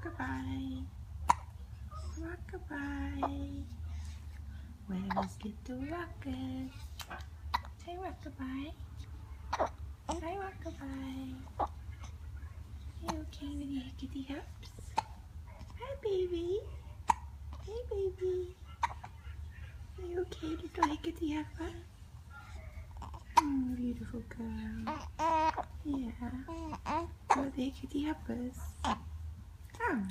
rockabye, rockabye. Where's little rocket? Say rockabye. Say rockabye. Are you okay with your hickety hops? Hi, baby. Hey, baby. Are you okay, little hickety hopper? Beautiful girl. Yeah. You're the hickety hoppers. Come.